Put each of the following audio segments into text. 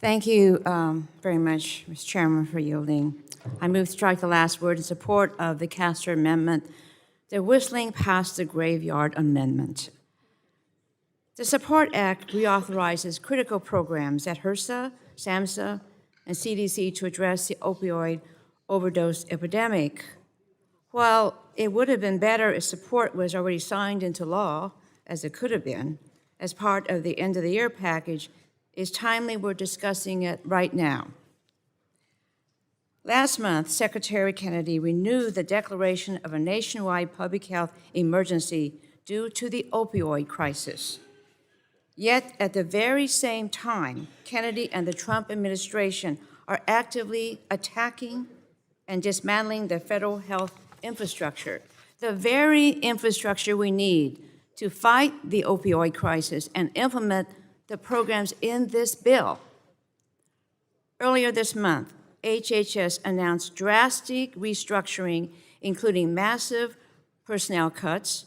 Thank you very much, Mr. Chairman, for yielding. I move to strike the last word in support of the Castor Amendment, the whistling past the graveyard amendment. The Support Act reauthorizes critical programs at HRSA, SAMHSA, and CDC to address the opioid overdose epidemic. While it would have been better if support was already signed into law, as it could have been, as part of the end-of-the-year package, it's timely we're discussing it right now. Last month, Secretary Kennedy renewed the declaration of a nationwide public health emergency due to the opioid crisis. Yet, at the very same time, Kennedy and the Trump administration are actively attacking and dismantling the federal health infrastructure, the very infrastructure we need to fight the opioid crisis and implement the programs in this bill. Earlier this month, HHS announced drastic restructuring, including massive personnel cuts,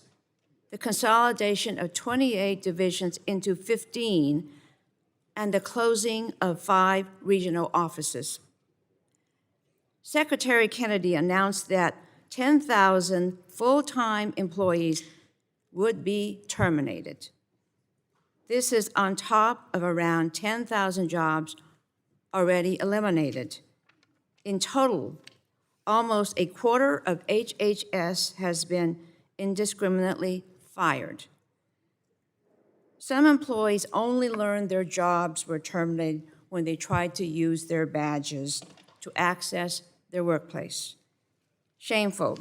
the consolidation of 28 divisions into 15, and the closing of 5 regional offices. Secretary Kennedy announced that 10,000 full-time employees would be terminated. This is on top of around 10,000 jobs already eliminated. In total, almost a quarter of HHS has been indiscriminately fired. Some employees only learned their jobs were terminated when they tried to use their badges to access their workplace. Shameful.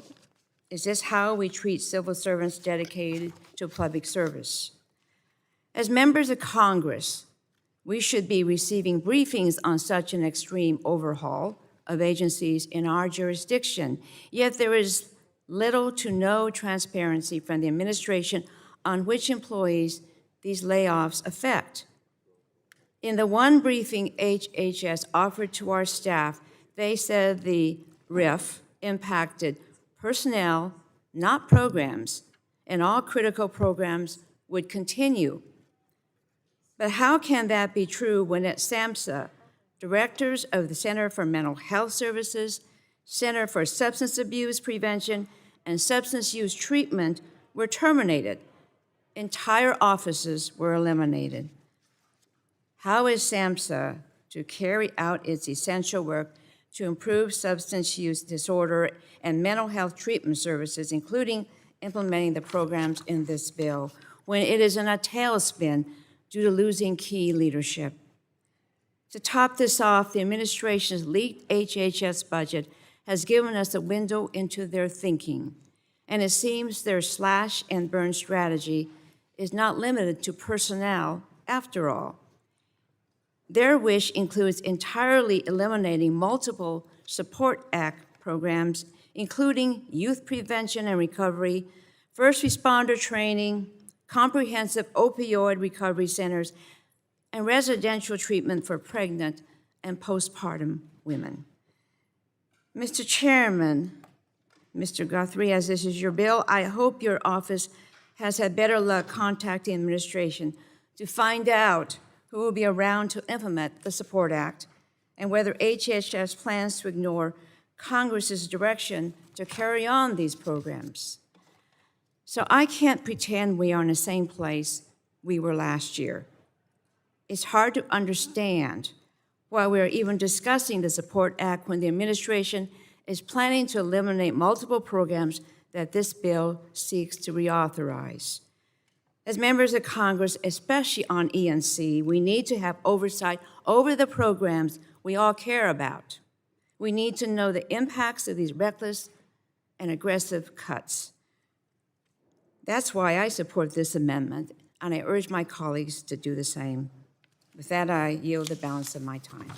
Is this how we treat civil servants dedicated to public service? As members of Congress, we should be receiving briefings on such an extreme overhaul of agencies in our jurisdiction, yet there is little to no transparency from the administration on which employees these layoffs affect. In the one briefing HHS offered to our staff, they said the RIF impacted personnel, not programs, and all critical programs would continue. But how can that be true when at SAMHSA, directors of the Center for Mental Health Services, Center for Substance Abuse Prevention, and Substance Use Treatment were terminated? Entire offices were eliminated. How is SAMHSA to carry out its essential work to improve substance use disorder and mental health treatment services, including implementing the programs in this bill, when it is in a tailspin due to losing key leadership? To top this off, the administration's leaked HHS budget has given us a window into their thinking, and it seems their slash and burn strategy is not limited to personnel after all. Their wish includes entirely eliminating multiple Support Act programs, including youth prevention and recovery, first responder training, comprehensive opioid recovery centers, and residential treatment for pregnant and postpartum women. Mr. Chairman, Mr. Guthrie, as this is your bill, I hope your office has had better luck contacting the administration to find out who will be around to implement the Support Act and whether HHS plans to ignore Congress's direction to carry on these programs. So I can't pretend we are in the same place we were last year. It's hard to understand why we're even discussing the Support Act when the administration is planning to eliminate multiple programs that this bill seeks to reauthorize. As members of Congress, especially on ENC, we need to have oversight over the programs we all care about. We need to know the impacts of these reckless and aggressive cuts. That's why I support this amendment, and I urge my colleagues to do the same. With that, I yield the balance of my time.